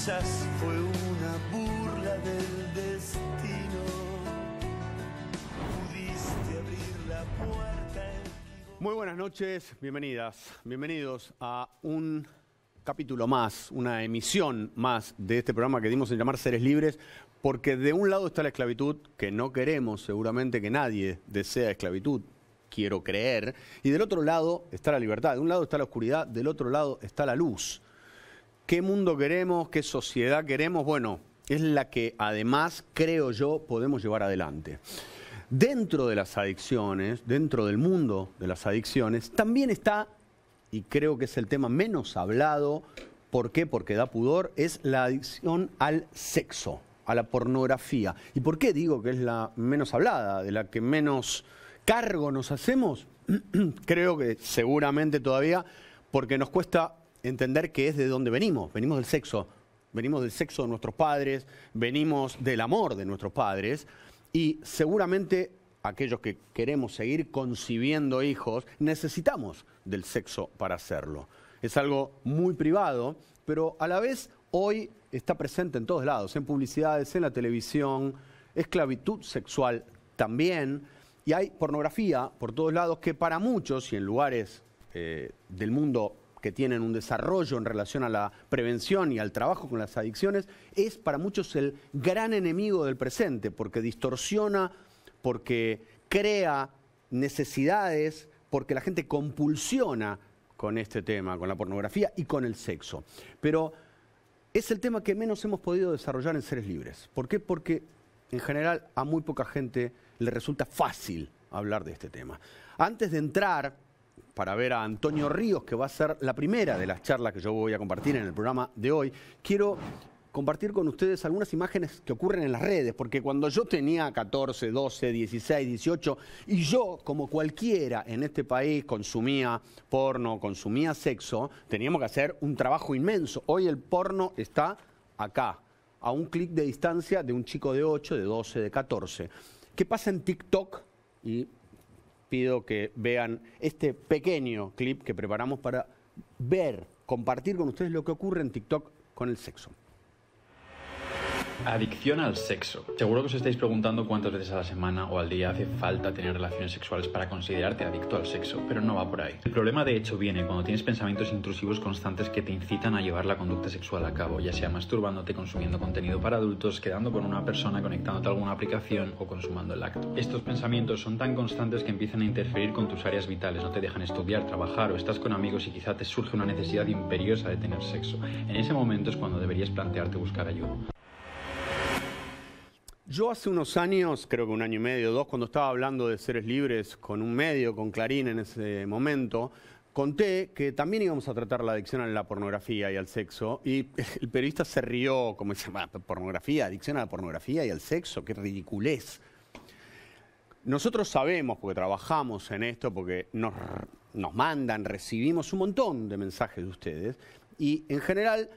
quizás fue una burla del destino. Pudiste abrir la puerta. Muy buenas noches, bienvenidos a un capítulo más, una emisión más de este programa que dimos en llamar Seres Libres, porque de un lado está la esclavitud, que no queremos, seguramente que nadie desea esclavitud, quiero creer, y del otro lado está la libertad, de un lado está la oscuridad, del otro lado está la luz. ¿Qué mundo queremos? ¿Qué sociedad queremos? Bueno, es la que además, creo yo, podemos llevar adelante. Dentro de las adicciones, dentro del mundo de las adicciones, también está, y creo que es el tema menos hablado, ¿por qué? Porque da pudor, es la adicción al sexo, a la pornografía. ¿Y por qué digo que es la menos hablada, de la que menos cargo nos hacemos? Creo que seguramente todavía, porque nos cuesta entender que es de dónde venimos. Venimos del sexo de nuestros padres, venimos del amor de nuestros padres, y seguramente aquellos que queremos seguir concibiendo hijos necesitamos del sexo para hacerlo. Es algo muy privado, pero a la vez hoy está presente en todos lados, en publicidades, en la televisión, esclavitud sexual también, y hay pornografía por todos lados que para muchos y en lugares del mundo que tienen un desarrollo en relación a la prevención y al trabajo con las adicciones, es para muchos el gran enemigo del presente, porque distorsiona, porque crea necesidades, porque la gente compulsiona con este tema, con la pornografía y con el sexo. Pero es el tema que menos hemos podido desarrollar en Seres Libres. ¿Por qué? Porque en general a muy poca gente le resulta fácil hablar de este tema. Antes de entrar para ver a Antonio Ríos, que va a ser la primera de las charlas que yo voy a compartir en el programa de hoy, quiero compartir con ustedes algunas imágenes que ocurren en las redes, porque cuando yo tenía 14, 12, 16, 18, y yo, como cualquiera en este país, consumía porno, consumía sexo, teníamos que hacer un trabajo inmenso. Hoy el porno está acá, a un clic de distancia de un chico de 8, de 12, de 14. ¿Qué pasa en TikTok? Y pido que vean este pequeño clip que preparamos para ver, compartir con ustedes lo que ocurre en TikTok con el sexo. Adicción al sexo. Seguro que os estáis preguntando cuántas veces a la semana o al día hace falta tener relaciones sexuales para considerarte adicto al sexo, pero no va por ahí. El problema de hecho viene cuando tienes pensamientos intrusivos constantes que te incitan a llevar la conducta sexual a cabo, ya sea masturbándote, consumiendo contenido para adultos, quedando con una persona, conectándote a alguna aplicación o consumando el acto. Estos pensamientos son tan constantes que empiezan a interferir con tus áreas vitales, no te dejan estudiar, trabajar o estás con amigos y quizá te surge una necesidad imperiosa de tener sexo. En ese momento es cuando deberías plantearte buscar ayuda. Yo hace unos años, creo que un año y medio, 2, cuando estaba hablando de Seres Libres con un medio, con Clarín en ese momento, conté que también íbamos a tratar la adicción a la pornografía y al sexo, y el periodista se rió, como dice, pornografía, adicción a la pornografía y al sexo, qué ridiculez. Nosotros sabemos, porque trabajamos en esto, porque nos mandan, recibimos un montón de mensajes de ustedes, y en general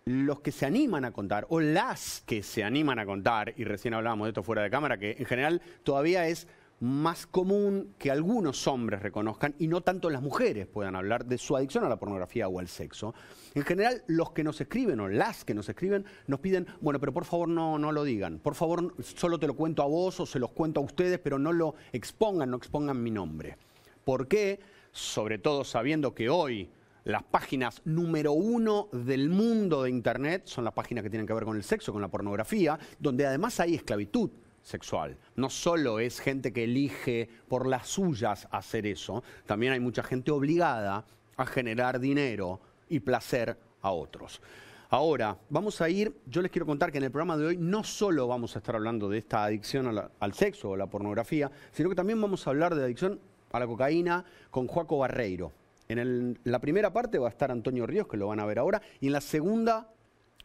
los que se animan a contar, o las que se animan a contar, y recién hablábamos de esto fuera de cámara, que en general todavía es más común que algunos hombres reconozcan y no tanto las mujeres puedan hablar de su adicción a la pornografía o al sexo. En general, los que nos escriben o las que nos escriben nos piden, bueno, pero por favor no lo digan, por favor solo te lo cuento a vos o se los cuento a ustedes, pero no lo expongan, no expongan mi nombre. ¿Por qué? Sobre todo sabiendo que hoy las páginas número 1 del mundo de Internet son las páginas que tienen que ver con el sexo, con la pornografía, donde además hay esclavitud sexual. No solo es gente que elige por las suyas hacer eso, también hay mucha gente obligada a generar dinero y placer a otros. Ahora, vamos a ir, yo les quiero contar que en el programa de hoy no solo vamos a estar hablando de esta adicción al sexo o a la pornografía, sino que también vamos a hablar de adicción a la cocaína con Joaco Barreiro. En la primera parte va a estar Antonio Ríos, que lo van a ver ahora, y en la segunda,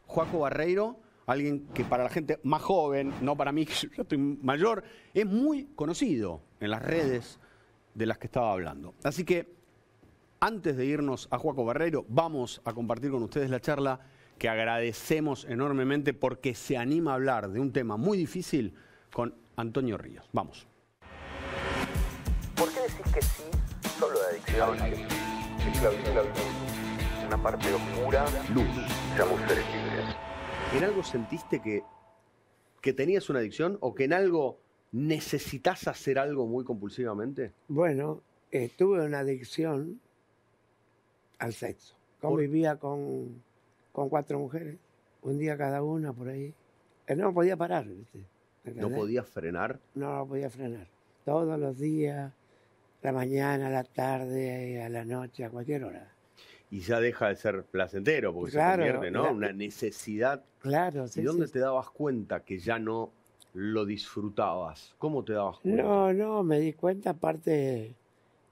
Joaco Barreiro, alguien que para la gente más joven, no para mí, que yo estoy mayor, es muy conocido en las redes de las que estaba hablando. Así que, antes de irnos a Joaco Barreiro, vamos a compartir con ustedes la charla que agradecemos enormemente porque se anima a hablar de un tema muy difícil con Antonio Ríos. Vamos. ¿Por qué decís que sí solo de adicción? Esclavitud, una parte oscura, luz. Somos seres libres. ¿En algo sentiste que tenías una adicción o que en algo necesitas hacer algo muy compulsivamente? Bueno, tuve una adicción al sexo. Convivía con 4 mujeres, un día cada una por ahí. No podía parar, ¿viste? ¿No podías frenar? No podía frenar. Todos los días, la mañana, a la tarde, a la noche, a cualquier hora. Y ya deja de ser placentero, porque Claro, se convierte, ¿no? Una necesidad. Claro, sí. ¿Y dónde sí. te dabas cuenta que ya no lo disfrutabas? ¿Cómo te dabas cuenta? No, me di cuenta, aparte,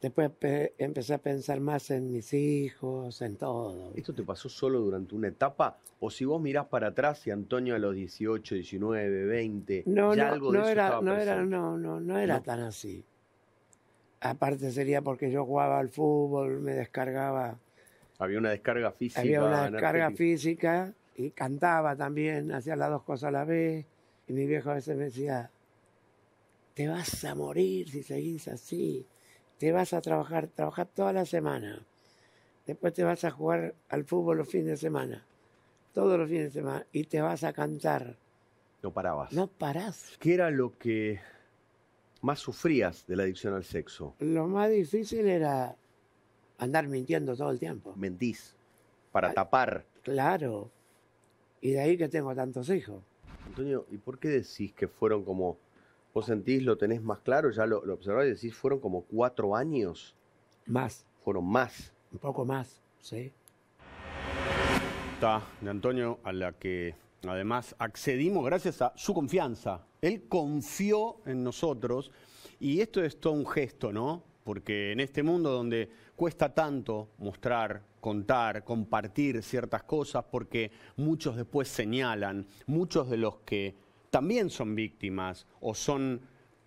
después empecé a pensar más en mis hijos, en todo. ¿Esto te pasó solo durante una etapa? O si vos mirás para atrás y Antonio a los 18, 19, 20, ya algo de eso estaba presente. No era tan así. Aparte sería porque yo jugaba al fútbol, me descargaba. Había una descarga física. Había una descarga energética. física y cantaba también, hacía las 2 cosas a la vez. Y mi viejo a veces me decía, te vas a morir si seguís así. Te vas a trabajar toda la semana. Después te vas a jugar al fútbol los fines de semana. Todos los fines de semana. Y te vas a cantar. No parabas. No parás. ¿Qué era lo que más sufrías de la adicción al sexo? Lo más difícil era andar mintiendo todo el tiempo. Mentís para Ay. tapar. Claro. Y de ahí que tengo tantos hijos. Antonio, ¿y por qué decís que fueron como, vos sentís, lo tenés más claro, ya lo observás y decís, fueron como 4 años? Más. Fueron más. Un poco más, sí. Está de Antonio, a la que además accedimos gracias a su confianza. Él confió en nosotros y esto es todo un gesto, ¿no? Porque en este mundo donde cuesta tanto mostrar, contar, compartir ciertas cosas, porque muchos después señalan, muchos de los que también son víctimas o son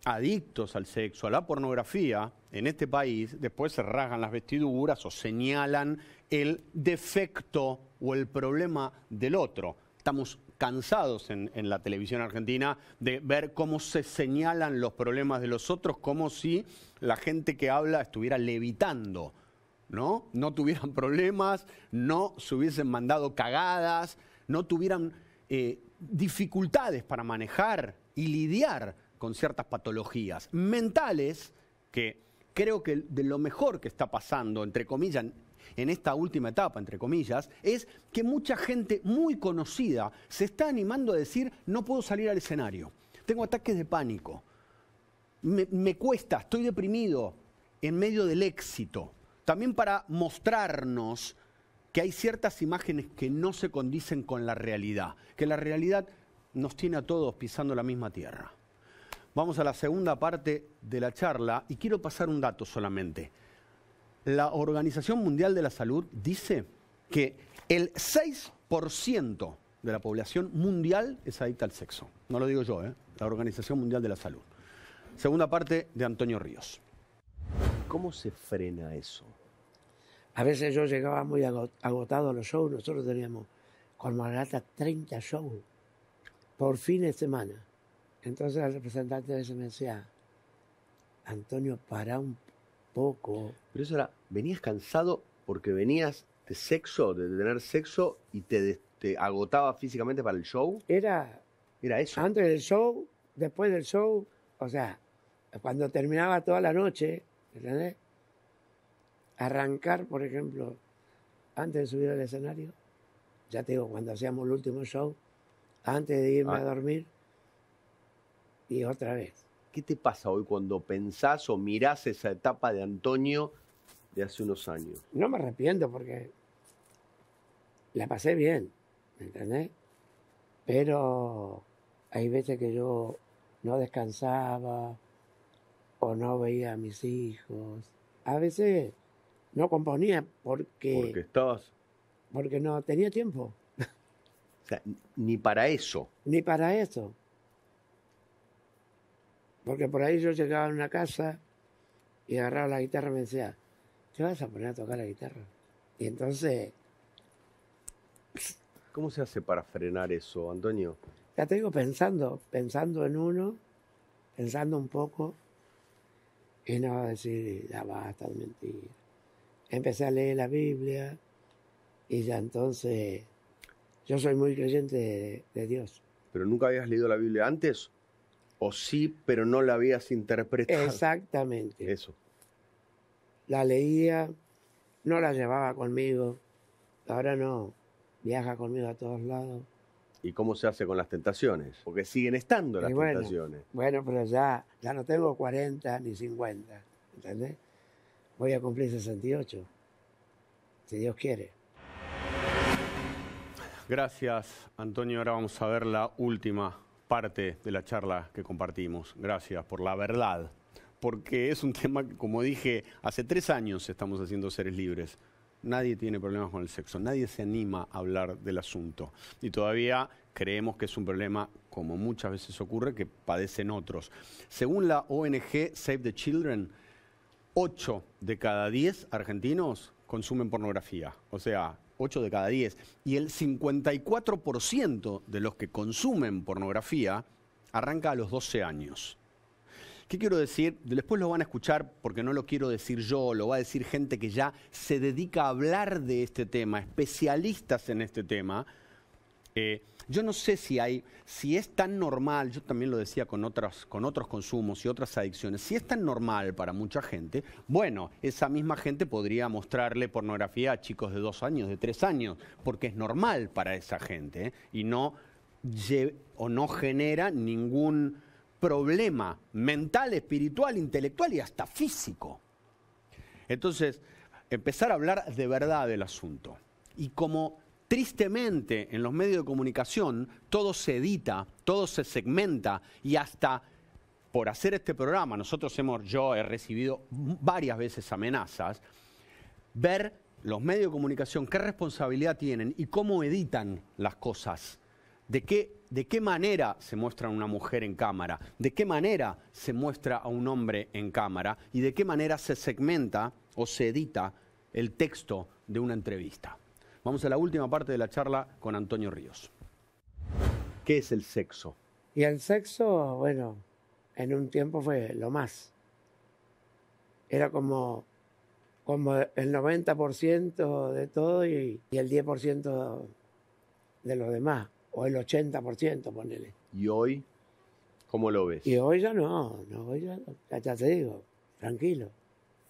adictos al sexo, a la pornografía, en este país, después se rasgan las vestiduras o señalan el defecto o el problema del otro. Estamos cansados en la televisión argentina de ver cómo se señalan los problemas de los otros, como si la gente que habla estuviera levitando, ¿no? No tuvieran problemas, no se hubiesen mandado cagadas, no tuvieran dificultades para manejar y lidiar con ciertas patologías mentales que creo que de lo mejor que está pasando, entre comillas, en esta última etapa, entre comillas, es que mucha gente muy conocida se está animando a decir, no puedo salir al escenario, tengo ataques de pánico, me cuesta, estoy deprimido, en medio del éxito. También para mostrarnos que hay ciertas imágenes que no se condicen con la realidad, que la realidad nos tiene a todos pisando la misma tierra. Vamos a la segunda parte de la charla y quiero pasar un dato solamente. La Organización Mundial de la Salud dice que el 6% de la población mundial es adicta al sexo. No lo digo yo, la Organización Mundial de la Salud. Segunda parte de Antonio Ríos. ¿Cómo se frena eso? A veces yo llegaba muy agotado a los shows. Nosotros teníamos con Margarita 30 shows por fin de semana. Entonces el representante a veces me decía, Antonio, para un poco. Pero eso era, venías cansado porque venías de sexo, de tener sexo y te agotaba físicamente para el show. Era eso. Antes del show, después del show, o sea, cuando terminaba toda la noche, ¿entendés? Arrancar, por ejemplo, antes de subir al escenario, ya te digo, cuando hacíamos el último show, antes de irme a dormir, y otra vez. ¿Qué te pasa hoy cuando pensás o mirás esa etapa de Antonio de hace unos años? No me arrepiento porque la pasé bien, ¿me entendés? Pero hay veces que yo no descansaba o no veía a mis hijos. A veces no componía porque no tenía tiempo. O sea, ni para eso. Ni para eso. Porque por ahí yo llegaba a una casa y agarraba la guitarra y me decía, ¿te vas a poner a tocar la guitarra? Y entonces... ¿Cómo se hace para frenar eso, Antonio? Ya te digo, pensando en uno, pensando un poco, y no decir, ya basta de mentir. Empecé a leer la Biblia y ya entonces Yo soy muy creyente de Dios. ¿Pero nunca habías leído la Biblia antes? ¿O sí, pero no la habías interpretado? Exactamente. Eso. La leía, no la llevaba conmigo. Ahora no, viaja conmigo a todos lados. ¿Y cómo se hace con las tentaciones? Porque siguen estando las Y bueno, tentaciones. Bueno, pero ya no tengo 40 ni 50, ¿entendés? Voy a cumplir 68, si Dios quiere. Gracias, Antonio. Ahora vamos a ver la última parte de la charla que compartimos. Gracias por la verdad, porque es un tema que, como dije, hace 3 años estamos haciendo Seres Libres. Nadie tiene problemas con el sexo, nadie se anima a hablar del asunto. Y todavía creemos que es un problema, como muchas veces ocurre, que padecen otros. Según la ONG Save the Children, 8 de cada 10 argentinos consumen pornografía. O sea, 8 de cada 10. Y el 54% de los que consumen pornografía arranca a los 12 años. ¿Qué quiero decir? Después lo van a escuchar porque no lo quiero decir yo, lo va a decir gente que ya se dedica a hablar de este tema, especialistas en este tema. Yo no sé si es tan normal, yo también lo decía con otros consumos y otras adicciones, si es tan normal para mucha gente, bueno, esa misma gente podría mostrarle pornografía a chicos de 2 años, de 3 años, porque es normal para esa gente, y no genera ningún problema mental, espiritual, intelectual y hasta físico. Entonces, empezar a hablar de verdad del asunto. Y como tristemente en los medios de comunicación todo se edita, todo se segmenta y hasta por hacer este programa, yo he recibido varias veces amenazas, ver los medios de comunicación qué responsabilidad tienen y cómo editan las cosas. ¿De qué manera se muestra a una mujer en cámara? ¿De qué manera se muestra a un hombre en cámara? ¿Y de qué manera se segmenta o se edita el texto de una entrevista? Vamos a la última parte de la charla con Antonio Ríos. ¿Qué es el sexo? Y el sexo, bueno, en un tiempo fue lo más. Era como el 90% de todo y el 10% de lo demás. O el 80%, ponele. ¿Y hoy cómo lo ves? Y hoy ya no, hoy ya te digo, tranquilo.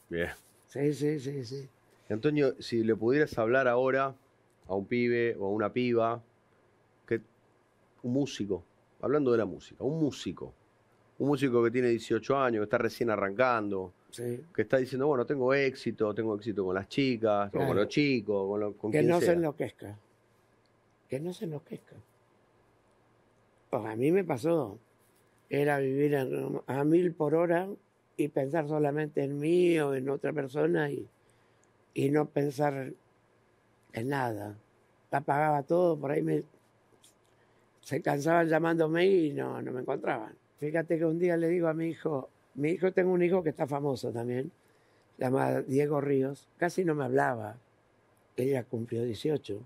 Bien. Sí. Antonio, si le pudieras hablar ahora a un pibe o a una piba, un músico, hablando de la música, un músico que tiene 18 años, que está recién arrancando, sí, que está diciendo, bueno, tengo éxito con las chicas, claro, o con los chicos, con que quien no sea. se enloquezca. Que no se enloquezca. Pues a mí me pasó, era vivir a 1000 por hora y pensar solamente en mí o en otra persona y no pensar en nada. Apagaba todo, por ahí se cansaban llamándome y no me encontraban. Fíjate que un día le digo a mi hijo, tengo un hijo que está famoso también, se llama Diego Ríos, casi no me hablaba, ella cumplió 18.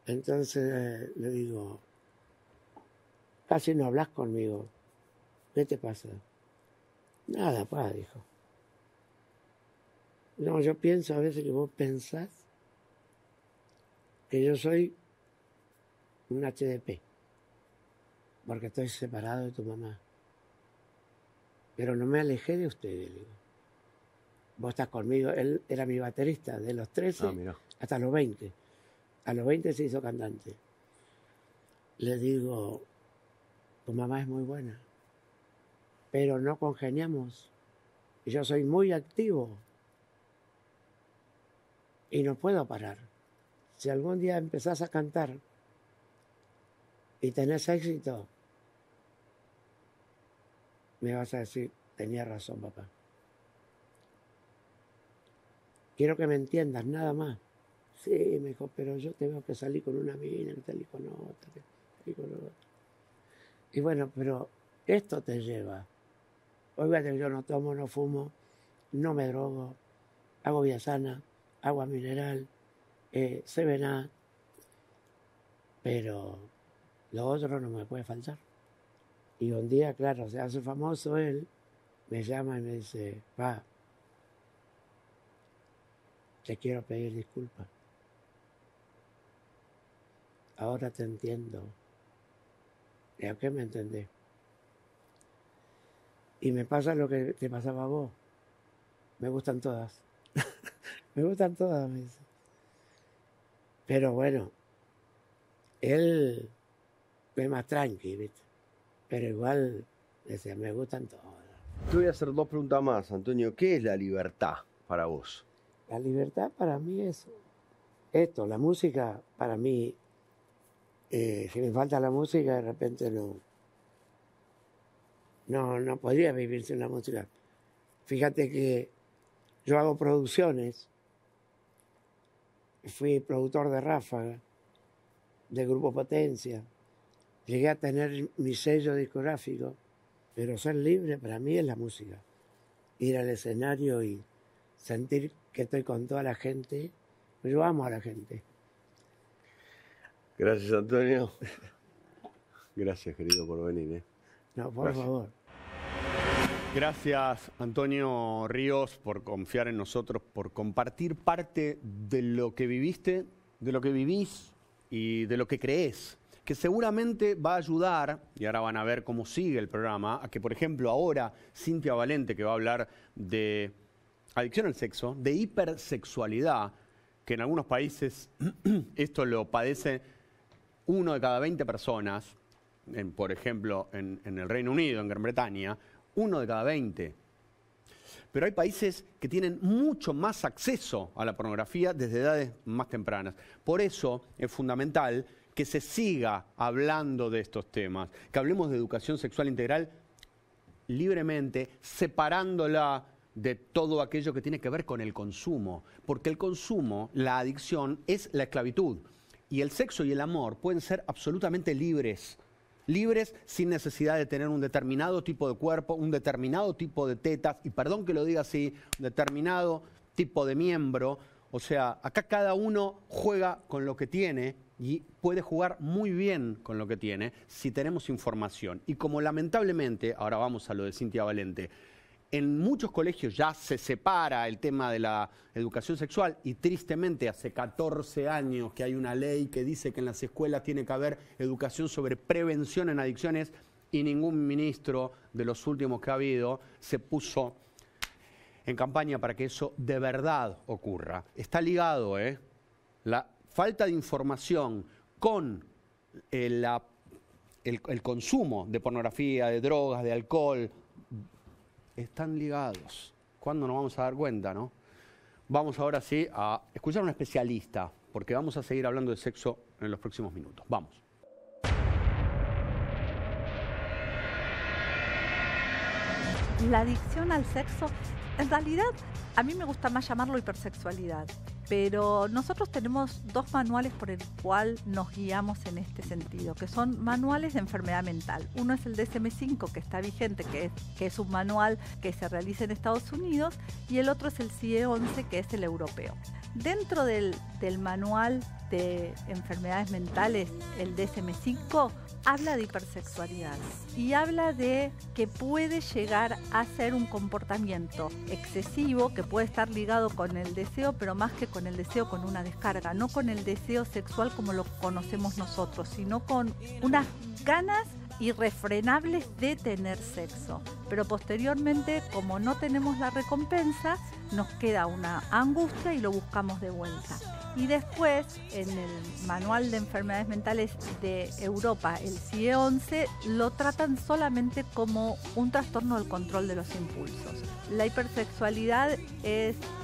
Entonces le digo, casi no hablas conmigo, ¿qué te pasa? Nada, pa, dijo. No, yo pienso a veces que vos pensás que yo soy un HDP, porque estoy separado de tu mamá. Pero no me alejé de ustedes, le digo. Vos estás conmigo, él era mi baterista de los 13 hasta los 20. A los 20 se hizo cantante. Le digo, tu mamá es muy buena, pero no congeniamos. Y yo soy muy activo y no puedo parar. Si algún día empezás a cantar y tenés éxito, me vas a decir, tenía razón, papá. Quiero que me entiendas, nada más. Sí, me dijo, pero yo tengo que salir con una mina, que salir con otra, que salir con otra. Y bueno, pero esto te lleva. Oiga, yo no tomo, no fumo, no me drogo, hago vida sana, agua mineral, CBNA, pero lo otro no me puede faltar. Y un día, claro, se hace famoso él, me llama y me dice, pa, te quiero pedir disculpas. ahora te entiendo. ¿Y a qué me entendés? Y me pasa lo que te pasaba a vos. Me gustan todas. Me gustan todas, me dice. Pero bueno, él es más tranqui, ¿viste? Pero igual, decía, me gustan todas. Te voy a hacer 2 preguntas más, Antonio. ¿Qué es la libertad para vos? La libertad para mí es esto, la música para mí, si me falta la música de repente no podría vivir sin la música. Fíjate que yo hago producciones, fui productor de Ráfaga, de Grupo Potencia, llegué a tener mi sello discográfico, pero ser libre para mí es la música. Ir al escenario y sentir que estoy con toda la gente, yo amo a la gente. Gracias, Antonio. Gracias, querido, por venir. No, por Gracias. favor. Gracias, Antonio Ríos, por confiar en nosotros, por compartir parte de lo que viviste, de lo que vivís y de lo que creés, que seguramente va a ayudar, y ahora van a ver cómo sigue el programa, a que, por ejemplo, ahora Cintia Valente, que va a hablar de adicción al sexo, de hipersexualidad, que en algunos países esto lo padece 1 de cada 20 personas, por ejemplo, en el Reino Unido, en Gran Bretaña, 1 de cada 20. Pero hay países que tienen mucho más acceso a la pornografía desde edades más tempranas. Por eso es fundamental que se siga hablando de estos temas, que hablemos de educación sexual integral libremente, separándola de todo aquello que tiene que ver con el consumo. Porque el consumo, la adicción, es la esclavitud. Y el sexo y el amor pueden ser absolutamente libres. Libres sin necesidad de tener un determinado tipo de cuerpo, un determinado tipo de tetas, y perdón que lo diga así, un determinado tipo de miembro. O sea, acá cada uno juega con lo que tiene y puede jugar muy bien con lo que tiene si tenemos información. Y como lamentablemente, ahora vamos a lo de Cintia Valente, en muchos colegios ya se separa el tema de la educación sexual y tristemente hace 14 años que hay una ley que dice que en las escuelas tiene que haber educación sobre prevención en adicciones y ningún ministro de los últimos que ha habido se puso en campaña para que eso de verdad ocurra. Está ligado, la falta de información con el consumo de pornografía, de drogas, de alcohol, están ligados. ¿Cuándo nos vamos a dar cuenta, no? Vamos ahora sí a escuchar a un especialista, porque vamos a seguir hablando de sexo en los próximos minutos. Vamos. La adicción al sexo, en realidad a mí me gusta más llamarlo hipersexualidad, pero nosotros tenemos 2 manuales por el cual nos guiamos en este sentido, que son manuales de enfermedad mental. Uno es el DSM-5, que está vigente, que es un manual que se realiza en Estados Unidos, y el otro es el CIE-11, que es el europeo. Dentro del manual de enfermedades mentales, el DSM-5, habla de hipersexualidad y habla de que puede llegar a ser un comportamiento excesivo que puede estar ligado con el deseo, pero más que con el deseo, con una descarga, no con el deseo sexual como lo conocemos nosotros, sino con unas ganas irrefrenables de tener sexo. Pero posteriormente, como no tenemos la recompensa, nos queda una angustia y lo buscamos de vuelta. Y después, en el manual de enfermedades mentales de Europa, el CIE-11, lo tratan solamente como un trastorno del control de los impulsos. La hipersexualidad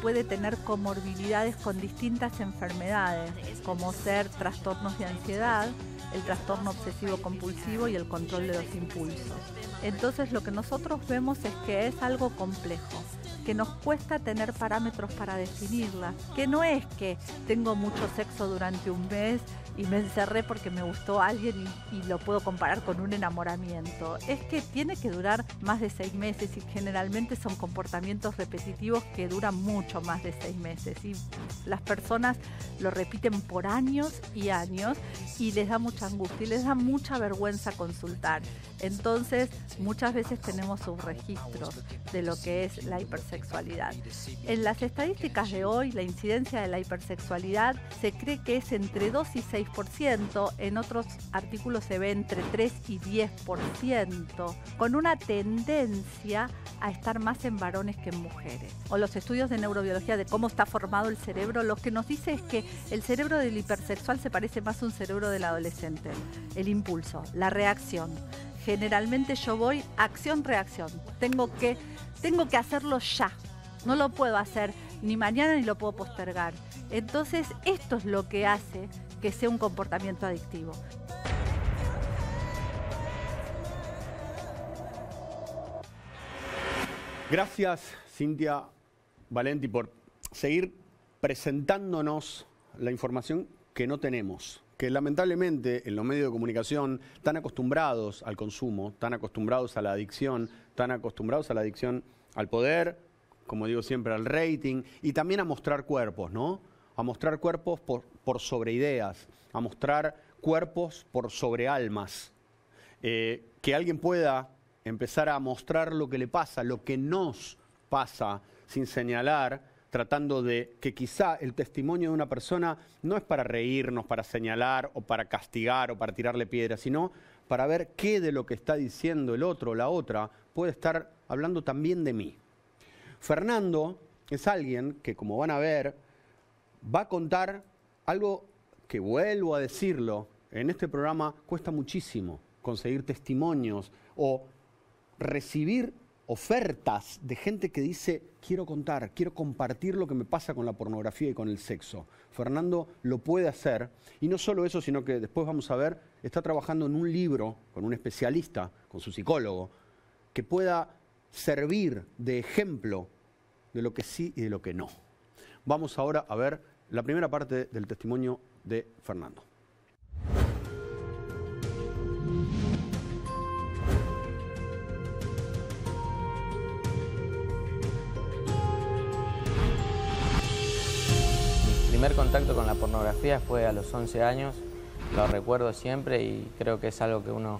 puede tener comorbilidades con distintas enfermedades, como ser trastornos de ansiedad, el trastorno obsesivo-compulsivo y el control de los impulsos. Entonces lo que nosotros vemos es que es algo complejo, que nos cuesta tener parámetros para definirla, que no es que tengo mucho sexo durante un mes y me encerré porque me gustó alguien y lo puedo comparar con un enamoramiento. Es que tiene que durar más de 6 meses y generalmente son comportamientos repetitivos que duran mucho más de 6 meses y las personas lo repiten por años y años y les da mucha angustia y les da mucha vergüenza consultar. Entonces muchas veces tenemos subregistros de lo que es la hipersexualidad. hipersexualidad. En las estadísticas de hoy, la incidencia de la hipersexualidad se cree que es entre 2 y 6%, en otros artículos se ve entre 3 y 10%, con una tendencia a estar más en varones que en mujeres. O los estudios de neurobiología de cómo está formado el cerebro, lo que nos dice es que el cerebro del hipersexual se parece más a un cerebro del adolescente. El impulso, la reacción. Generalmente yo voy acción-reacción. Tengo que hacerlo ya. No lo puedo hacer ni mañana ni lo puedo postergar. Entonces, esto es lo que hace que sea un comportamiento adictivo. Gracias, Cintia Valenti, por seguir presentándonos la información que no tenemos, que lamentablemente en los medios de comunicación, tan acostumbrados al consumo, tan acostumbrados a la adicción, tan acostumbrados a la adicción al poder, como digo siempre, al rating, y también a mostrar cuerpos, ¿no? A mostrar cuerpos por sobre ideas, a mostrar cuerpos por sobre almas. Que alguien pueda empezar a mostrar lo que le pasa, lo que nos pasa, sin señalar, tratando de que quizá el testimonio de una persona no es para reírnos, para señalar o para castigar o para tirarle piedras, sino para ver qué de lo que está diciendo el otro o la otra puede estar hablando también de mí. Fernando es alguien que, como van a ver, va a contar algo que, vuelvo a decirlo, en este programa cuesta muchísimo conseguir testimonios o recibir ofertas de gente que dice, quiero contar, quiero compartir lo que me pasa con la pornografía y con el sexo. Fernando lo puede hacer, y no solo eso, sino que después vamos a ver, está trabajando en un libro con un especialista, con su psicólogo, que pueda servir de ejemplo de lo que sí y de lo que no. Vamos ahora a ver la primera parte del testimonio de Fernando. Mi primer contacto con la pornografía fue a los 11 años, lo recuerdo siempre y creo que es algo que uno...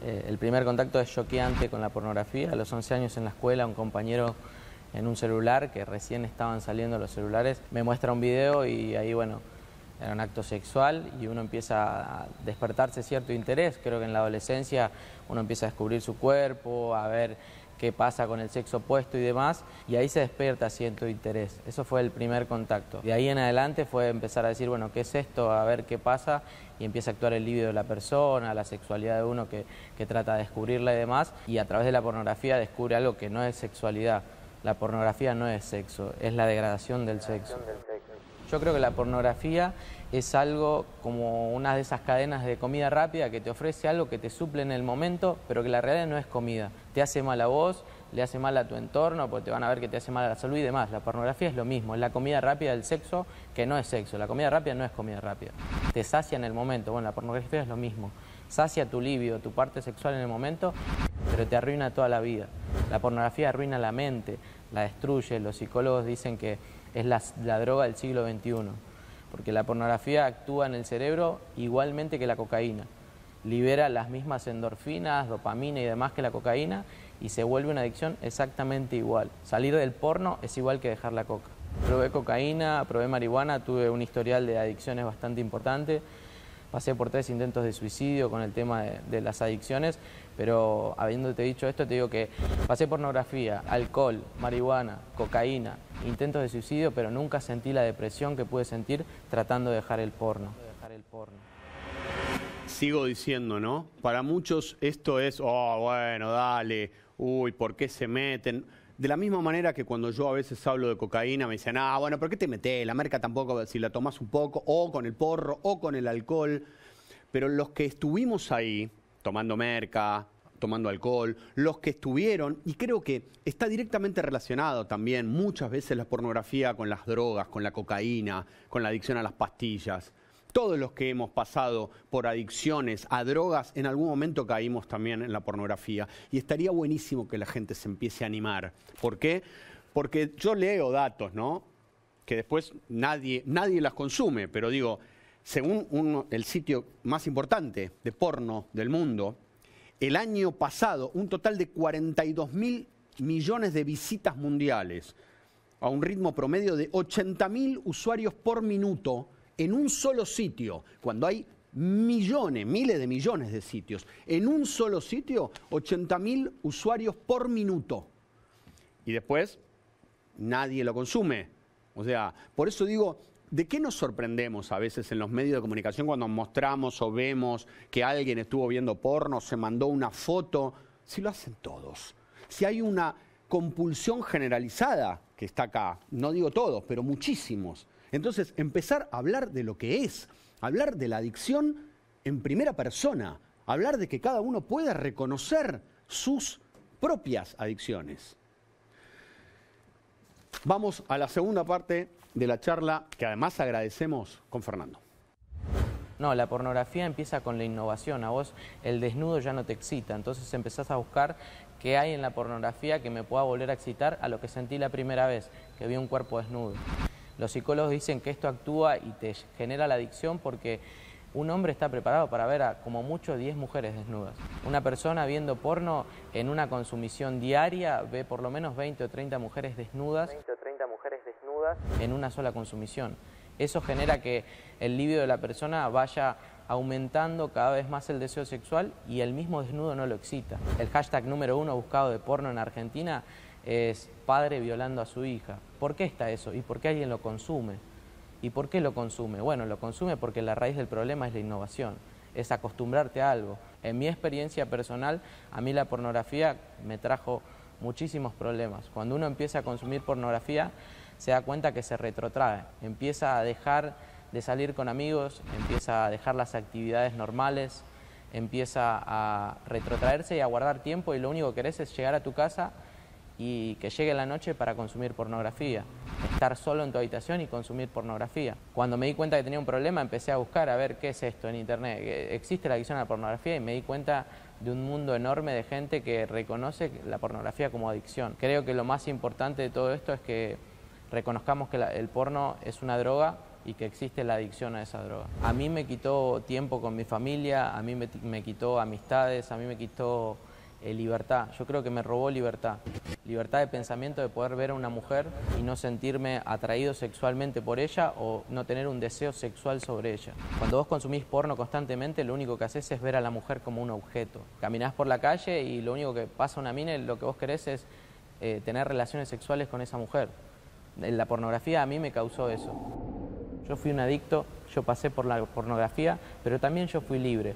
el primer contacto es choqueante con la pornografía. A los 11 años en la escuela, un compañero en un celular, que recién estaban saliendo los celulares, me muestra un video y ahí, bueno, era un acto sexual y uno empieza a despertarse cierto interés. Creo que en la adolescencia uno empieza a descubrir su cuerpo, a ver qué pasa con el sexo opuesto y demás, y ahí se despierta cierto interés. Eso fue el primer contacto. De ahí en adelante fue empezar a decir, bueno, ¿qué es esto? A ver qué pasa, y empieza a actuar el libido de la persona, la sexualidad de uno que trata de descubrirla y demás, y a través de la pornografía descubre algo que no es sexualidad. La pornografía no es sexo, es la degradación del sexo. Yo creo que la pornografía es algo como una de esas cadenas de comida rápida que te ofrece algo que te suple en el momento, pero que la realidad no es comida. Te hace mal a vos, le hace mal a tu entorno, porque te van a ver que te hace mal a la salud y demás. La pornografía es lo mismo, es la comida rápida del sexo que no es sexo. La comida rápida no es comida rápida. Te sacia en el momento. Bueno, la pornografía es lo mismo. Sacia tu libido, tu parte sexual en el momento, pero te arruina toda la vida. La pornografía arruina la mente, la destruye. Los psicólogos dicen que es la droga del siglo XXI, porque la pornografía actúa en el cerebro igualmente que la cocaína. Libera las mismas endorfinas, dopamina y demás que la cocaína y se vuelve una adicción exactamente igual. Salir del porno es igual que dejar la coca. Probé cocaína, probé marihuana, tuve un historial de adicciones bastante importante. Pasé por 3 intentos de suicidio con el tema de las adicciones, pero habiéndote dicho esto, te digo que pasé pornografía, alcohol, marihuana, cocaína, intentos de suicidio, pero nunca sentí la depresión que pude sentir tratando de dejar el porno. Sigo diciendo, ¿no? Para muchos esto es, oh, bueno, dale, uy, ¿por qué se meten? De la misma manera que cuando yo a veces hablo de cocaína me dicen, ah, bueno, ¿por qué te metés? La merca tampoco, si la tomás un poco, o con el porro, o con el alcohol. Pero los que estuvimos ahí, tomando merca, tomando alcohol, los que estuvieron, y creo que está directamente relacionado también muchas veces la pornografía con las drogas, con la cocaína, con la adicción a las pastillas. Todos los que hemos pasado por adicciones a drogas, en algún momento caímos también en la pornografía. Y estaría buenísimo que la gente se empiece a animar. ¿Por qué? Porque yo leo datos, ¿no? Que después nadie las consume, pero digo, según el sitio más importante de porno del mundo, el año pasado un total de 42.000 millones de visitas mundiales, a un ritmo promedio de 80.000 usuarios por minuto en un solo sitio, cuando hay millones, miles de millones de sitios, en un solo sitio, 80.000 usuarios por minuto. Y después, nadie lo consume. O sea, por eso digo, ¿de qué nos sorprendemos a veces en los medios de comunicación cuando mostramos o vemos que alguien estuvo viendo porno, se mandó una foto? Si lo hacen todos. Si hay una compulsión generalizada que está acá, no digo todos, pero muchísimos. Entonces, empezar a hablar de lo que es, hablar de la adicción en primera persona, hablar de que cada uno pueda reconocer sus propias adicciones. Vamos a la segunda parte de la charla, que además agradecemos, con Fernando. No, la pornografía empieza con la innovación. A vos el desnudo ya no te excita, entonces empezás a buscar qué hay en la pornografía que me pueda volver a excitar a lo que sentí la primera vez, que vi un cuerpo desnudo. Los psicólogos dicen que esto actúa y te genera la adicción porque un hombre está preparado para ver a como mucho 10 mujeres desnudas. Una persona viendo porno en una consumición diaria ve por lo menos 20 o 30 mujeres desnudas, en una sola consumición. Eso genera que el libido de la persona vaya aumentando cada vez más el deseo sexual y el mismo desnudo no lo excita. El hashtag número 1 buscado de porno en Argentina es padre violando a su hija. ¿Por qué está eso? ¿Y por qué alguien lo consume? ¿Y por qué lo consume? Bueno, lo consume porque la raíz del problema es la innovación, es acostumbrarte a algo. En mi experiencia personal, a mí la pornografía me trajo muchísimos problemas. Cuando uno empieza a consumir pornografía, se da cuenta que se retrotrae, empieza a dejar de salir con amigos, empieza a dejar las actividades normales, empieza a retrotraerse y a guardar tiempo y lo único que querés es llegar a tu casa y que llegue la noche para consumir pornografía, estar solo en tu habitación y consumir pornografía. Cuando me di cuenta que tenía un problema, empecé a buscar a ver qué es esto en internet. Existe la adicción a la pornografía y me di cuenta de un mundo enorme de gente que reconoce la pornografía como adicción. Creo que lo más importante de todo esto es que reconozcamos que el porno es una droga y que existe la adicción a esa droga. A mí me quitó tiempo con mi familia, a mí me quitó amistades, a mí me quitó libertad. Yo creo que me robó libertad. Libertad de pensamiento, de poder ver a una mujer y no sentirme atraído sexualmente por ella o no tener un deseo sexual sobre ella. Cuando vos consumís porno constantemente, lo único que haces es ver a la mujer como un objeto. Caminás por la calle y lo único que pasa una mina, lo que vos querés es tener relaciones sexuales con esa mujer. La pornografía a mí me causó eso. Yo fui un adicto, yo pasé por la pornografía, pero también yo fui libre.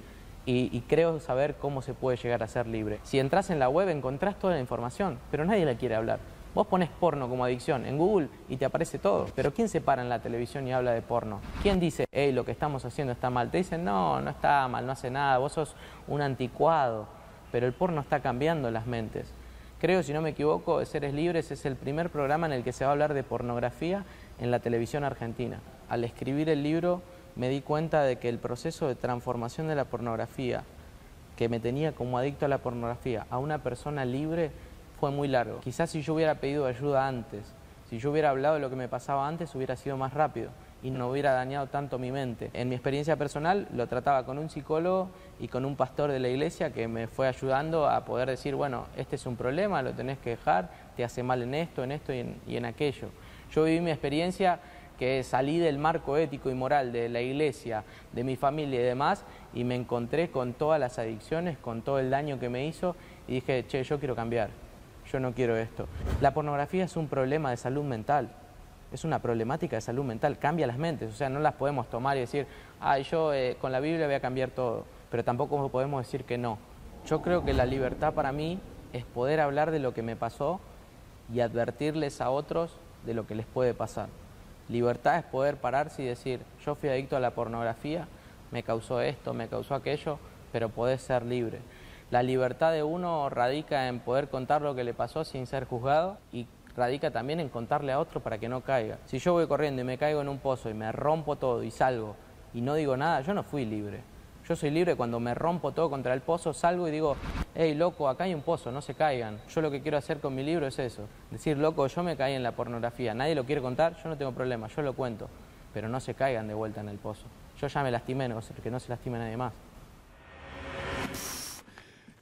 Y creo saber cómo se puede llegar a ser libre. Si entras en la web encontrás toda la información, pero nadie la quiere hablar. Vos ponés porno como adicción en Google y te aparece todo. Pero ¿quién se para en la televisión y habla de porno? ¿Quién dice, hey, lo que estamos haciendo está mal? Te dicen, no, no está mal, no hace nada, vos sos un anticuado. Pero el porno está cambiando las mentes. Creo, si no me equivoco, Seres Libres es el primer programa en el que se va a hablar de pornografía en la televisión argentina. Al escribir el libro me di cuenta de que el proceso de transformación de la pornografía, que me tenía como adicto a la pornografía, a una persona libre, fue muy largo. Quizás si yo hubiera pedido ayuda antes, si yo hubiera hablado de lo que me pasaba antes, hubiera sido más rápido y no hubiera dañado tanto mi mente. En mi experiencia personal lo trataba con un psicólogo y con un pastor de la iglesia que me fue ayudando a poder decir, bueno, este es un problema, lo tenés que dejar, te hace mal en esto y en aquello. Yo viví mi experiencia que salí del marco ético y moral de la iglesia, de mi familia y demás, y me encontré con todas las adicciones, con todo el daño que me hizo, y dije, che, yo quiero cambiar, yo no quiero esto. La pornografía es un problema de salud mental, es una problemática de salud mental, cambia las mentes, o sea, no las podemos tomar y decir, yo con la Biblia voy a cambiar todo, pero tampoco podemos decir que no. Yo creo que la libertad para mí es poder hablar de lo que me pasó y advertirles a otros de lo que les puede pasar. Libertad es poder pararse y decir, yo fui adicto a la pornografía, me causó esto, me causó aquello, pero podés ser libre. La libertad de uno radica en poder contar lo que le pasó sin ser juzgado y radica también en contarle a otro para que no caiga. Si yo voy corriendo y me caigo en un pozo y me rompo todo y salgo y no digo nada, yo no fui libre. Yo soy libre cuando me rompo todo contra el pozo, salgo y digo, hey, loco, acá hay un pozo, no se caigan. Yo lo que quiero hacer con mi libro es eso. Decir, loco, yo me caí en la pornografía, nadie lo quiere contar, yo no tengo problema, yo lo cuento. Pero no se caigan de vuelta en el pozo. Yo ya me lastimé, que no se lastime nadie más.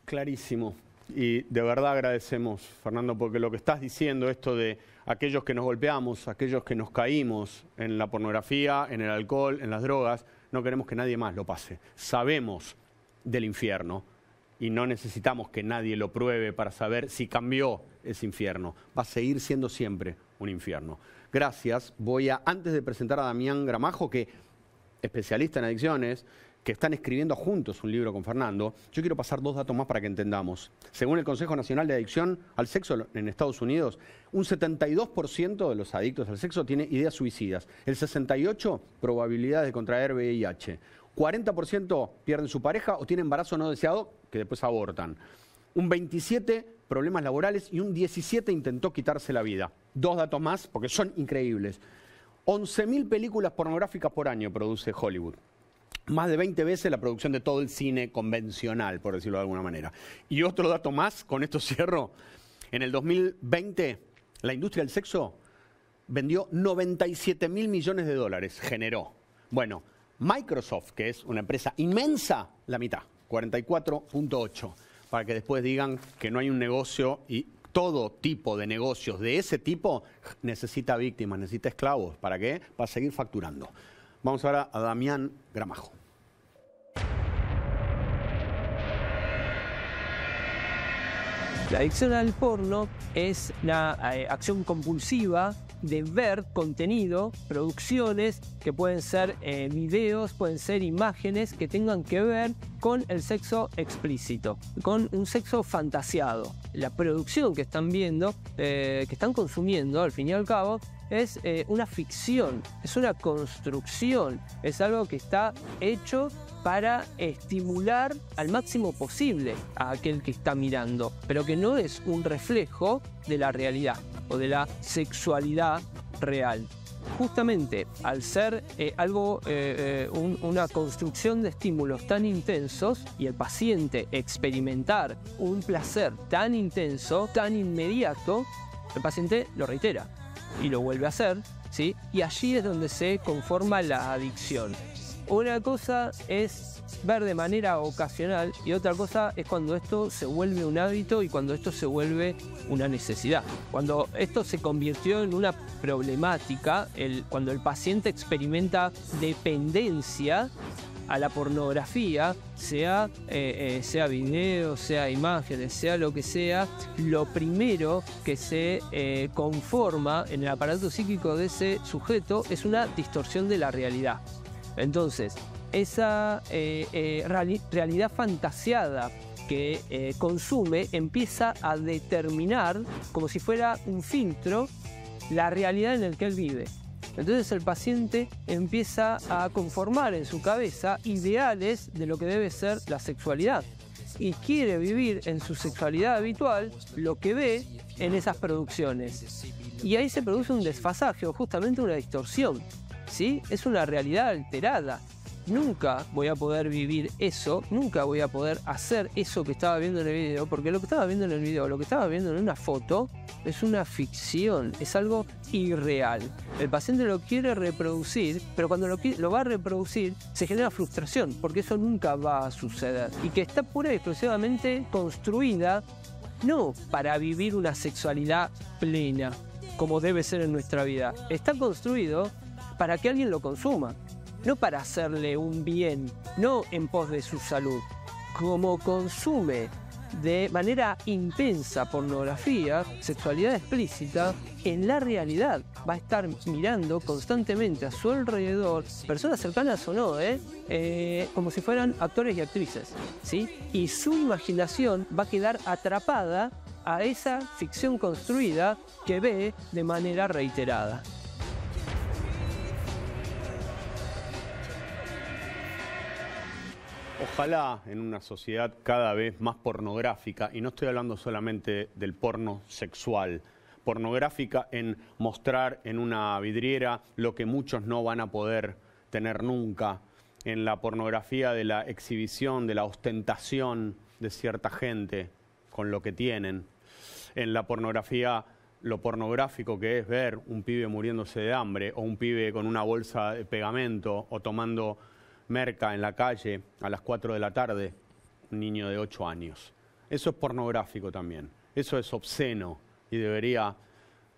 Clarísimo. Y de verdad agradecemos, Fernando, porque lo que estás diciendo, esto de aquellos que nos golpeamos, aquellos que nos caímos en la pornografía, en el alcohol, en las drogas, no queremos que nadie más lo pase. Sabemos del infierno y no necesitamos que nadie lo pruebe para saber si cambió ese infierno. Va a seguir siendo siempre un infierno. Gracias. Antes de presentar a Damián Gramajo, que especialista en adicciones, que están escribiendo juntos un libro con Fernando, yo quiero pasar 2 datos más para que entendamos. Según el Consejo Nacional de Adicción al Sexo en Estados Unidos, un 72% de los adictos al sexo tiene ideas suicidas, el 68% probabilidades de contraer VIH, 40% pierden su pareja o tienen embarazo no deseado que después abortan, un 27% problemas laborales y un 17% intentó quitarse la vida. 2 datos más porque son increíbles. 11.000 películas pornográficas por año produce Hollywood. Más de 20 veces la producción de todo el cine convencional, por decirlo de alguna manera. Y otro dato más, con esto cierro. En el 2020, la industria del sexo vendió 97.000 millones de dólares, generó. Bueno, Microsoft, que es una empresa inmensa, la mitad, 44.8, para que después digan que no hay un negocio y todo tipo de negocios de ese tipo necesita víctimas, necesita esclavos. ¿Para qué? Para seguir facturando. Vamos ahora a Damián Gramajo. La adicción al porno es una acción compulsiva de ver contenido, producciones que pueden ser videos, pueden ser imágenes que tengan que ver con el sexo explícito, con un sexo fantasiado. La producción que están viendo, que están consumiendo al fin y al cabo, es una ficción, es una construcción, es algo que está hecho para estimular al máximo posible a aquel que está mirando, pero que no es un reflejo de la realidad o de la sexualidad real. Justamente al ser una construcción de estímulos tan intensos y el paciente experimentar un placer tan intenso, tan inmediato, el paciente lo reitera y lo vuelve a hacer, ¿sí? Y allí es donde se conforma la adicción. Una cosa es ver de manera ocasional y otra cosa es cuando esto se vuelve un hábito y cuando esto se vuelve una necesidad. Cuando esto se convirtió en una problemática, cuando el paciente experimenta dependencia a la pornografía, sea video, sea imágenes, sea lo que sea, lo primero que se conforma en el aparato psíquico de ese sujeto es una distorsión de la realidad. Entonces, esa realidad fantasiada que consume empieza a determinar, como si fuera un filtro, la realidad en la que él vive. Entonces el paciente empieza a conformar en su cabeza ideales de lo que debe ser la sexualidad y quiere vivir en su sexualidad habitual lo que ve en esas producciones. Y ahí se produce un desfasaje o justamente una distorsión, ¿sí? Es una realidad alterada. Nunca voy a poder vivir eso, nunca voy a poder hacer eso que estaba viendo en el video, porque lo que estaba viendo en el video, lo que estaba viendo en una foto, es una ficción, es algo irreal. El paciente lo quiere reproducir, pero cuando lo va a reproducir, se genera frustración, porque eso nunca va a suceder. Y que está pura y exclusivamente construida, no para vivir una sexualidad plena, como debe ser en nuestra vida. Está construido para que alguien lo consuma. No para hacerle un bien, no en pos de su salud. Como consume de manera intensa pornografía, sexualidad explícita, en la realidad va a estar mirando constantemente a su alrededor, personas cercanas o no, como si fueran actores y actrices, ¿sí? Y su imaginación va a quedar atrapada a esa ficción construida que ve de manera reiterada. Ojalá en una sociedad cada vez más pornográfica, y no estoy hablando solamente del porno sexual, pornográfica en mostrar en una vidriera lo que muchos no van a poder tener nunca, en la pornografía de la exhibición, de la ostentación de cierta gente con lo que tienen, en la pornografía, lo pornográfico que es ver un pibe muriéndose de hambre o un pibe con una bolsa de pegamento o tomando merca en la calle a las 4 de la tarde, un niño de 8 años. eso es pornográfico también. Eso es obsceno y debería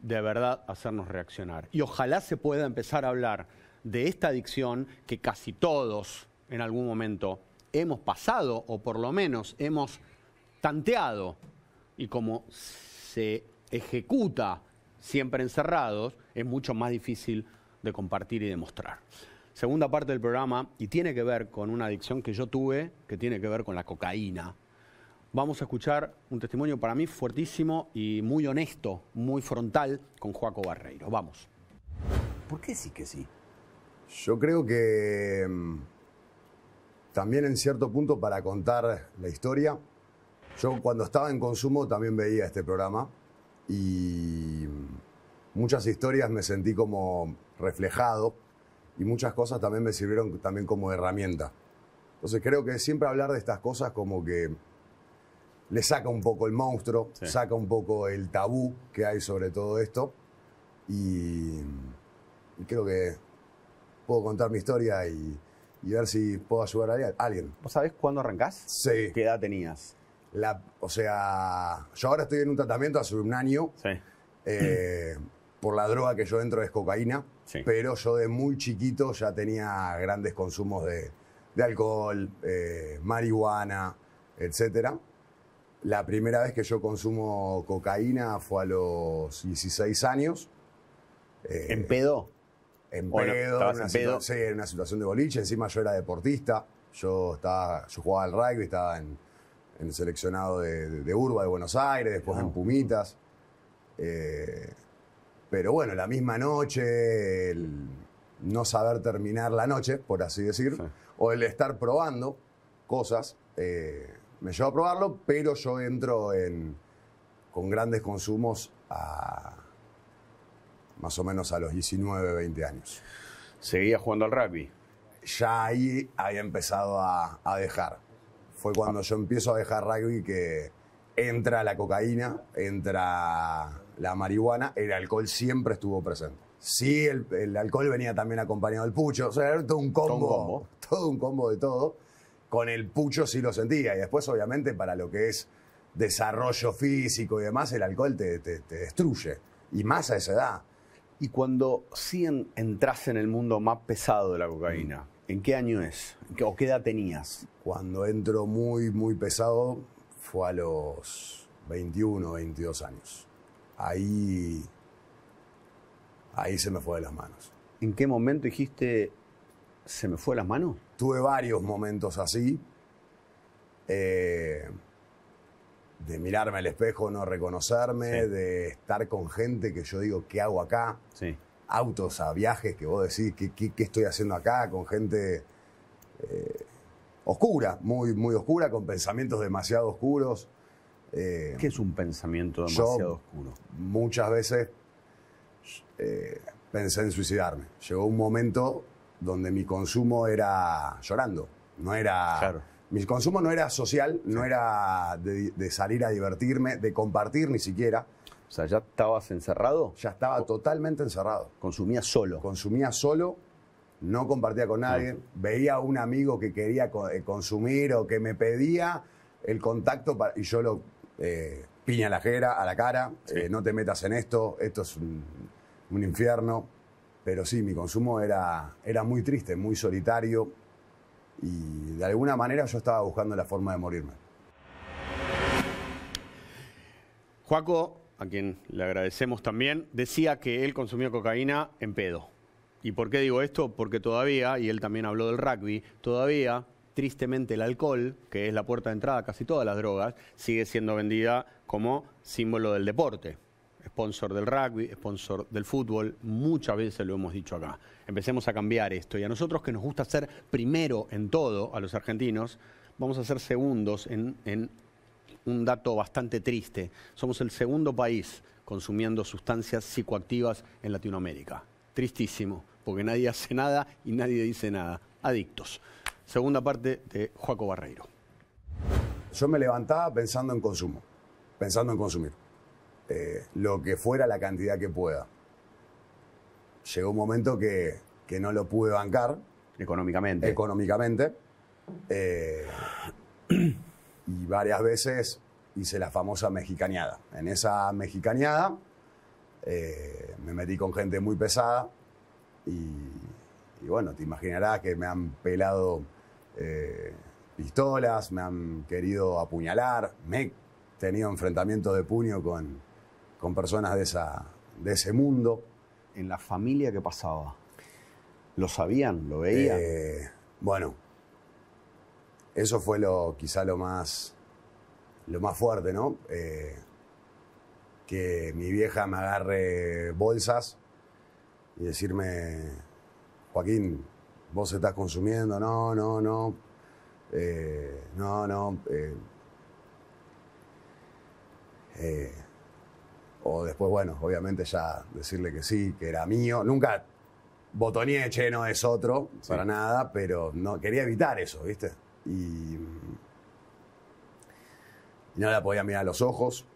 de verdad hacernos reaccionar. Y ojalá se pueda empezar a hablar de esta adicción que casi todos en algún momento hemos pasado o por lo menos hemos tanteado, y como se ejecuta siempre encerrados, es mucho más difícil de compartir y demostrar. Segunda parte del programa, y tiene que ver con una adicción que yo tuve, que tiene que ver con la cocaína. Vamos a escuchar un testimonio para mí fuertísimo y muy honesto, muy frontal, con Joaco Barreiro. Vamos. ¿Por qué sí que sí? Yo creo que también en cierto punto, para contar la historia, yo cuando estaba en consumo también veía este programa y muchas historias me sentí como reflejado y muchas cosas también me sirvieron también como herramienta. Entonces creo que siempre hablar de estas cosas como que le saca un poco el monstruo, Sí. saca un poco el tabú que hay sobre todo esto y creo que puedo contar mi historia y ver si puedo ayudar a alguien. ¿Vos sabés cuándo arrancás? Sí. ¿Qué edad tenías? O sea, yo ahora estoy en un tratamiento hace un año. Sí. Por la droga que yo entro es cocaína, Sí. pero yo de muy chiquito ya tenía grandes consumos de alcohol, marihuana, etcétera. La primera vez que yo consumo cocaína fue a los 16 años. ¿En pedo? En Bueno, pedo, ¿estabas en una en pedo? sí, en una situación de boliche. Encima yo era deportista. Yo jugaba al rugby, estaba en el seleccionado de Urba de Buenos Aires, después en Pumitas. Pero bueno, la misma noche, el no saber terminar la noche, por así decir, Sí. o el estar probando cosas, me llevó a probarlo, pero yo entro con grandes consumos más o menos a los 19, 20 años. ¿Seguías jugando al rugby? Ya ahí había empezado a dejar. Fue cuando yo empiezo a dejar rugby que entra la cocaína, entra la marihuana, el alcohol siempre estuvo presente. Sí, el alcohol venía también acompañado del pucho, o sea, era todo un combo, todo un combo de todo. Con el pucho sí lo sentía y después obviamente para lo que es desarrollo físico y demás, el alcohol te destruye, y más a esa edad. Y cuando sí entras en el mundo más pesado de la cocaína, ¿en qué año es? ¿O qué edad tenías? Cuando entro muy, muy pesado fue a los 21, 22 años. Ahí se me fue de las manos. ¿En qué momento dijiste, se me fue de las manos? Tuve varios momentos así, de mirarme al espejo, no reconocerme, Sí. de estar con gente que yo digo, ¿qué hago acá? Sí. Autos a viajes que vos decís, ¿qué estoy haciendo acá? Con gente oscura, muy, muy oscura, con pensamientos demasiado oscuros. ¿Qué es un pensamiento demasiado oscuro? Muchas veces pensé en suicidarme. Llegó un momento donde mi consumo era llorando. No era. Claro. Mi consumo no era social, no era de salir a divertirme, de compartir ni siquiera. O sea, ¿ya estabas encerrado? Ya estaba totalmente encerrado. ¿Consumías solo? Consumía solo, no compartía con nadie. Veía a un amigo que quería consumir o que me pedía el contacto y yo lo piña a la jera, a la cara. Sí. No te metas en esto es un infierno. Pero sí, mi consumo era muy triste, muy solitario. Y de alguna manera yo estaba buscando la forma de morirme. Joaco, a quien le agradecemos también, decía que él consumió cocaína en pedo. ¿Y por qué digo esto? Porque todavía, y él también habló del rugby, todavía, tristemente, el alcohol, que es la puerta de entrada a casi todas las drogas, sigue siendo vendida como símbolo del deporte. Sponsor del rugby, sponsor del fútbol, muchas veces lo hemos dicho acá. Empecemos a cambiar esto. Y a nosotros que nos gusta ser primero en todo, a los argentinos, vamos a ser segundos en un dato bastante triste. Somos el segundo país consumiendo sustancias psicoactivas en Latinoamérica. Tristísimo, porque nadie hace nada y nadie dice nada. Adictos. Segunda parte de Joaco Barreiro. Yo me levantaba pensando en consumo, pensando en consumir. Lo que fuera la cantidad que pueda. Llegó un momento que no lo pude bancar. Económicamente. Y varias veces hice la famosa mexicaneada. En esa mexicaneada me metí con gente muy pesada y bueno, te imaginarás que me han pelado pistolas, me han querido apuñalar, me he tenido enfrentamientos de puño con personas de ese mundo. ¿En la familia qué pasaba? ¿Lo sabían? ¿Lo veían? Bueno, eso fue quizá lo más fuerte, ¿no? Que mi vieja me agarre bolsas y decirme, Joaquín, vos estás consumiendo, no. O después, bueno, obviamente ya decirle que sí, que era mío. Nunca botoneé, che, no es otro, para nada, pero no, quería evitar eso, ¿viste? Y no la podía mirar a los ojos.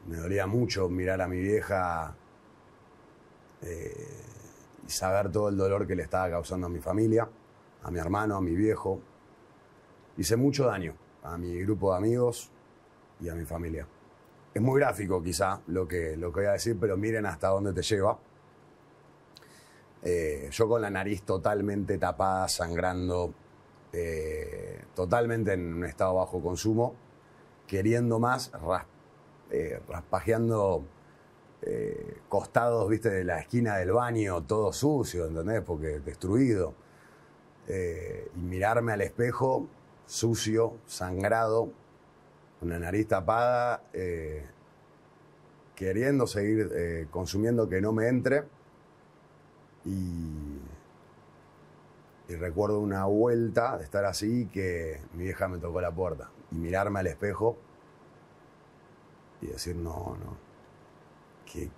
Me dolía mucho mirar a mi vieja y saber todo el dolor que le estaba causando a mi familia, a mi hermano, a mi viejo. Hice mucho daño a mi grupo de amigos y a mi familia. Es muy gráfico quizá lo que voy a decir, pero miren hasta dónde te lleva. Yo con la nariz totalmente tapada, sangrando, totalmente en un estado bajo consumo, queriendo más, raspajeando costados, viste, de la esquina del baño, todo sucio, ¿entendés? Porque destruido. Y mirarme al espejo, sucio, sangrado, con la nariz tapada, queriendo seguir consumiendo, que no me entre. Y recuerdo una vuelta de estar así, que mi vieja me tocó la puerta y mirarme al espejo y decir, no, ¿qué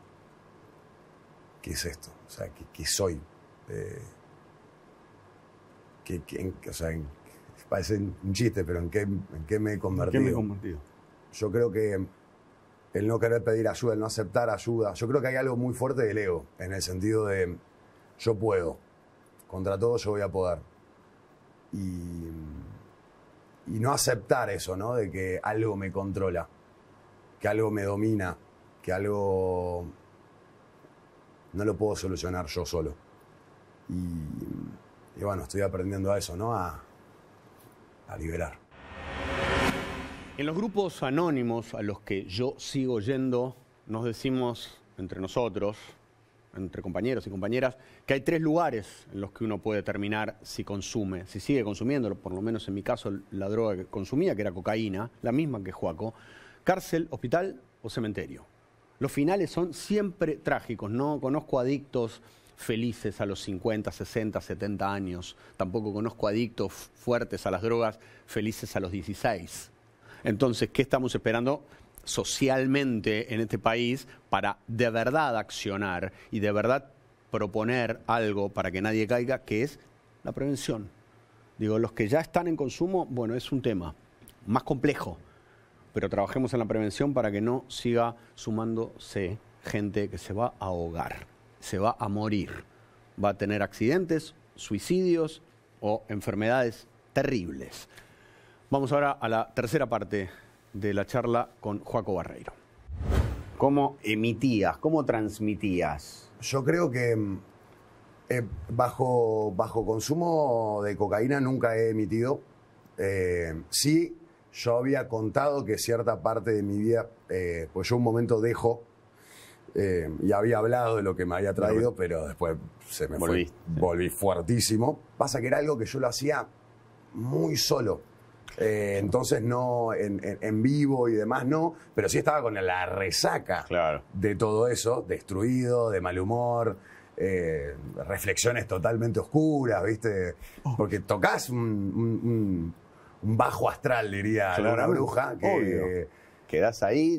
es esto? O sea, ¿qué soy? O sea, parece un chiste, pero ¿en qué me he convertido? Yo creo que el no querer pedir ayuda, el no aceptar ayuda, yo creo que hay algo muy fuerte del ego, en el sentido de yo puedo, contra todo yo voy a poder. Y no aceptar eso, ¿no? De que algo me controla, que algo me domina, que algo no lo puedo solucionar yo solo. Y bueno, estoy aprendiendo a eso, ¿no? A liberar. En los grupos anónimos a los que yo sigo yendo, nos decimos entre nosotros, entre compañeros y compañeras, que hay 3 lugares en los que uno puede determinar si consume, si sigue consumiendo, por lo menos en mi caso, la droga que consumía, que era cocaína, la misma que Joaco: cárcel, hospital o cementerio. Los finales son siempre trágicos. No conozco adictos felices a los 50, 60, 70 años. Tampoco conozco adictos fuertes a las drogas felices a los 16. Entonces, ¿qué estamos esperando socialmente en este país para de verdad accionar y de verdad proponer algo para que nadie caiga, que es la prevención? Digo, los que ya están en consumo, bueno, es un tema más complejo, pero trabajemos en la prevención para que no siga sumándose gente que se va a ahogar, se va a morir, va a tener accidentes, suicidios o enfermedades terribles. Vamos ahora a la tercera parte de la charla con Joaco Barreiro. ¿Cómo emitías? ¿Cómo transmitías? Yo creo que bajo consumo de cocaína nunca he emitido. Sí, yo había contado que cierta parte de mi vida, pues yo un momento dejo, y había hablado de lo que me había traído, pero después se me volví fuertísimo. Pasa que era algo que yo lo hacía muy solo. Entonces no, en vivo y demás no, pero sí estaba con la resaca de todo eso, destruido, de mal humor, reflexiones totalmente oscuras, ¿viste? Porque tocás un bajo astral, diría alguna bruja. Que quedás ahí,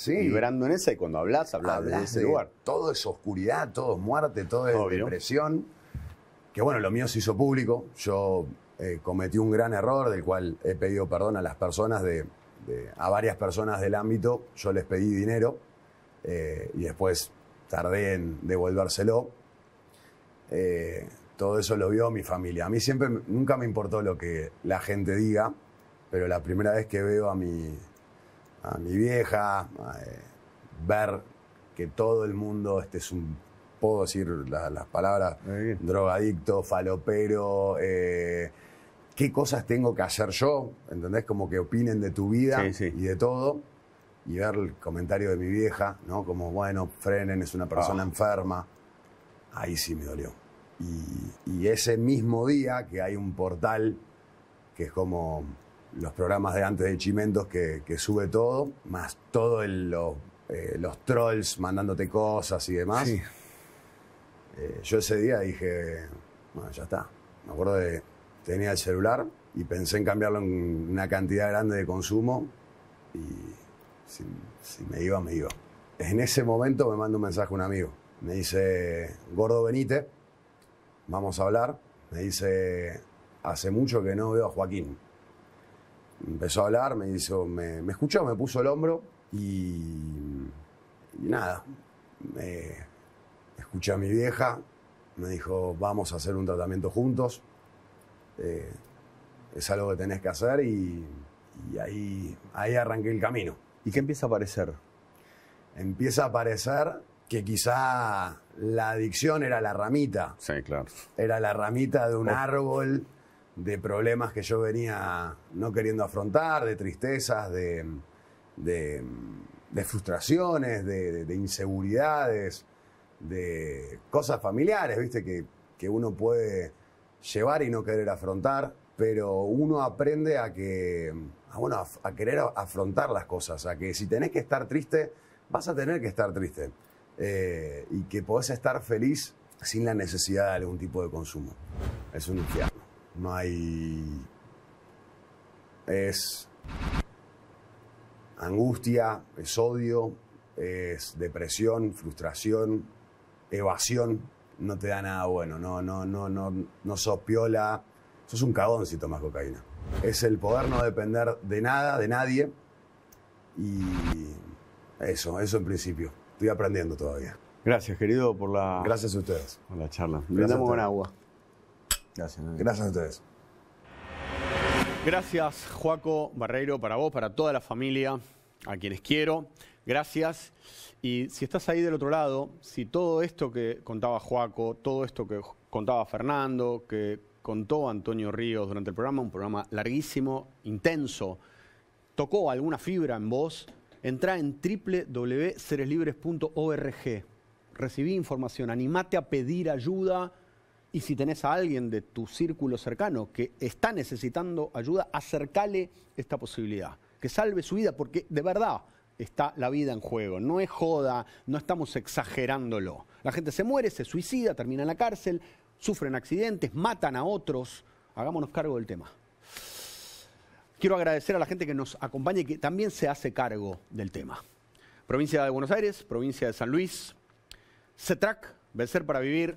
vibrando en esa, y cuando hablas de ese lugar. Todo es oscuridad, todo es muerte, todo es depresión. Que bueno, lo mío se hizo público. Yo cometí un gran error del cual he pedido perdón a las personas, a varias personas del ámbito. Yo les pedí dinero y después tardé en devolvérselo. Todo eso lo vio mi familia. A mí nunca me importó lo que la gente diga. pero la primera vez que veo a mi vieja, ver que todo el mundo, puedo decir las palabras, drogadicto, falopero, qué cosas tengo que hacer yo, ¿entendés? Como que opinen de tu vida y de todo, y ver el comentario de mi vieja, ¿no? Como, bueno, frenen, es una persona enferma. Ahí sí me dolió. Y ese mismo día que hay un portal que es como los programas de antes de Chimentos que sube todo, más todos los trolls mandándote cosas y demás. Sí. Yo ese día dije, bueno, ya está. Me acuerdo de tenía el celular y pensé en cambiarlo en una cantidad grande de consumo y si me iba, me iba. En ese momento me manda un mensaje un amigo. Me dice, Gordo, venite, vamos a hablar. Me dice, hace mucho que no veo a Joaquín. Empezó a hablar, me escuchó, me puso el hombro y nada. Escuché a mi vieja, me dijo, vamos a hacer un tratamiento juntos. Es algo que tenés que hacer y ahí arranqué el camino. ¿Y qué empieza a aparecer? Empieza a aparecer que quizá la adicción era la ramita. Sí, claro. Era la ramita de un árbol de problemas que yo venía no queriendo afrontar, de tristezas, de frustraciones, de inseguridades, de cosas familiares, ¿viste? Que uno puede llevar y no querer afrontar, pero uno aprende a querer afrontar las cosas, a que si tenés que estar triste, vas a tener que estar triste. Y que podés estar feliz sin la necesidad de algún tipo de consumo. Es un infierno. No hay... Es angustia, es odio, es depresión, frustración, evasión. No te da nada bueno. No sos piola. Sos un cagón si tomas cocaína. Es el poder no depender de nada, de nadie. Y eso en principio. Estoy aprendiendo todavía. Gracias, querido, por la... Gracias a ustedes. Por la charla. Brindamos con agua. Gracias. Gracias a ustedes. Gracias, Joaco Barreiro, para vos, para toda la familia, a quienes quiero. Gracias. Y si estás ahí del otro lado, si todo esto que contaba Joaco, todo esto que contaba Fernando, que contó Antonio Ríos durante el programa, un programa larguísimo, intenso, tocó alguna fibra en vos, entrá en www.sereslibres.org. Recibí información, animate a pedir ayuda y si tenés a alguien de tu círculo cercano que está necesitando ayuda, acercale esta posibilidad, que salve su vida, porque de verdad está la vida en juego. No es joda, no estamos exagerándolo. La gente se muere, se suicida, termina en la cárcel, sufren accidentes, matan a otros. Hagámonos cargo del tema. Quiero agradecer a la gente que nos acompaña y que también se hace cargo del tema. Provincia de Buenos Aires, provincia de San Luis, CETRAC, Vencer para Vivir,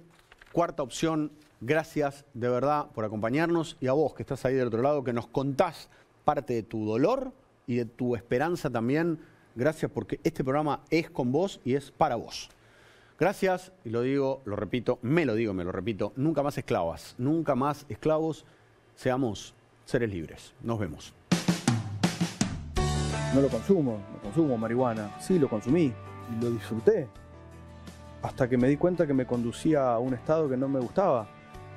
cuarta opción. Gracias de verdad por acompañarnos y a vos que estás ahí del otro lado, que nos contás parte de tu dolor y de tu esperanza también. Gracias porque este programa es con vos y es para vos. Gracias, y lo digo, lo repito, me lo repito, nunca más esclavas, nunca más esclavos, seamos seres libres. Nos vemos. No lo consumo marihuana. Sí, lo consumí y lo disfruté. Hasta que me di cuenta que me conducía a un estado que no me gustaba,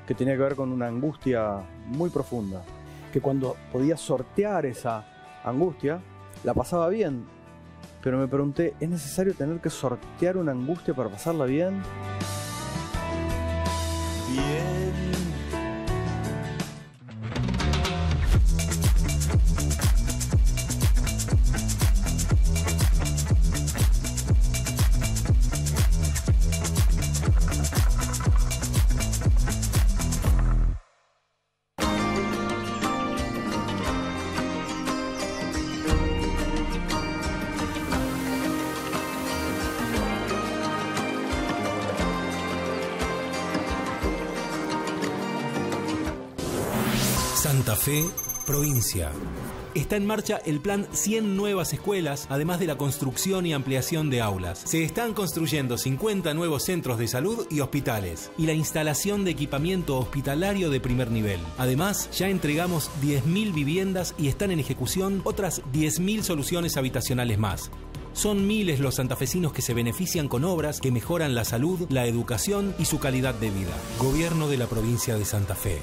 que tenía que ver con una angustia muy profunda. Que cuando podía sortear esa angustia, la pasaba bien. Pero me pregunté, ¿es necesario tener que sortear una angustia para pasarla bien? Bien. Santa Fe, provincia. está en marcha el plan 100 nuevas escuelas, además de la construcción y ampliación de aulas. Se están construyendo 50 nuevos centros de salud y hospitales, y la instalación de equipamiento hospitalario de primer nivel. Además, ya entregamos 10.000 viviendas y están en ejecución otras 10.000 soluciones habitacionales más. Son miles los santafesinos que se benefician con obras que mejoran la salud, la educación y su calidad de vida. Gobierno de la provincia de Santa Fe.